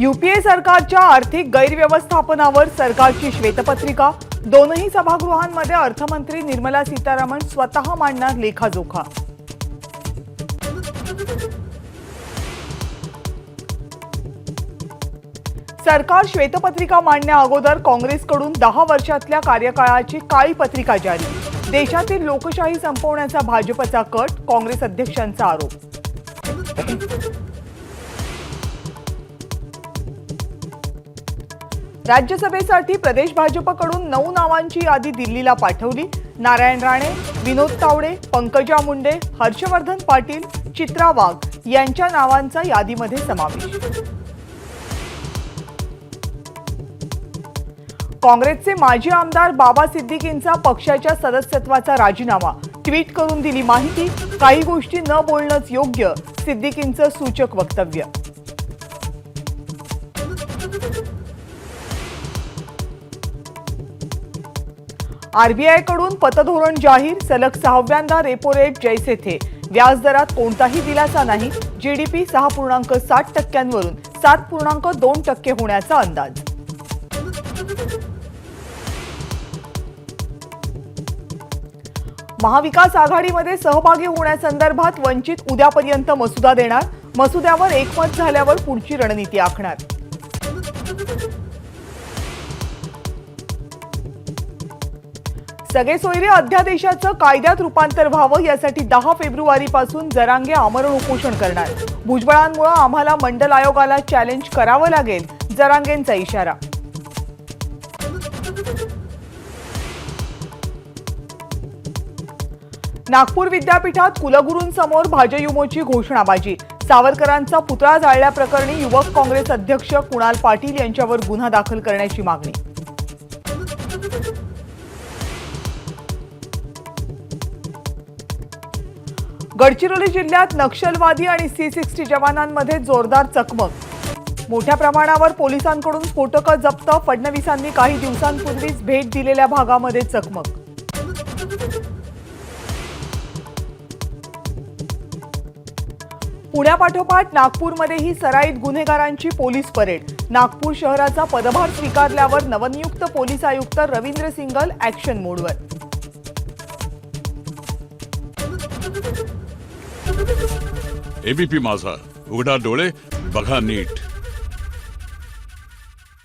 UPA सरकारच्या आर्थिक गैरव्यवस्थापनावर सरकारची श्वेतपत्रिका। दोनही सभागृहांमध्ये अर्थमंत्री निर्मला सीतारामन स्वतः मांडणार लेखाजोखा। सरकार श्वेतपत्रिका मांडण्या अगोदर काँग्रेसकडून 10 वर्षातल्या कार्यकाळाची काळी पत्रिका जारी। देशातील लोकशाही संपवण्याचा भाजपचा कट, काँग्रेस अध्यक्षांचा आरोप। राज्यसभेसाठी प्रदेश भाजपकडून 9 नावांची यादी दिल्लीला पाठवली। नारायण राणे, विनोद तावडे, पंकजा मुंडे, हर्षवर्धन पाटील, चित्रा वाघ यांच्या नावांचा यादीमध्ये समावेश। काँग्रेसचे माजी आमदार बाबा सिद्दीकींचा पक्षाच्या सदस्यत्वाचा राजीनामा। ट्विट करून दिली माहिती, काही गोष्टी न बोलणंच योग्य, सिद्दीकींचं सूचक वक्तव्य। आरबीआय कडून पतधोरण जाहीर, सलग 6व्यांदा रेपो रेट जैसे थे। व्याजदरात कोणताही दिलासा नाही। जीडीपी 6.7% वरून 7.2% होण्याचा अंदाज। महाविकास आघाडीमध्ये सहभागी होण्यासंदर्भात वंचित उद्यापर्यंत मसुदा देणार। मसुद्यावर एकमत झाल्यावर पुढची रणनीती आखणार। सगळे सोयरे अध्यादेशाचं कायद्यात रूपांतर व्हावं यासाठी 10 फेब्रुवारीपासून जरांगे आमरण उपोषण करणार। भुजबळांमुळे आम्हाला मंडल आयोगाला चॅलेंज करावं लागेल, जरांगेंचा इशारा। नागपूर विद्यापीठात कुलगुरूंसमोर भाजयुमोची घोषणाबाजी। सावरकरांचा पुतळा जाळल्याप्रकरणी युवक काँग्रेस अध्यक्ष कुणाल पाटील यांच्यावर गुन्हा दाखल करण्याची मागणी। गडचिरोली जिल्ह्यात नक्षलवादी आणि C60 जवानांमध्ये जोरदार चकमक। मोठ्या प्रमाणावर पोलिसांकडून स्फोटकं जप्त। फडणवीसांनी काही दिवसांपूर्वीच भेट दिलेल्या भागामध्ये चकमक। पुण्यापाठोपाठ नागपूरमध्येही सराईत गुन्हेगारांची पोलीस परेड। नागपूर शहराचा पदभार स्वीकारल्यावर नवनियुक्त पोलीस आयुक्त रवींद्र सिंगल ॲक्शन मोडवर। एबीपी माझा, उघडा डोळे बघा नीट।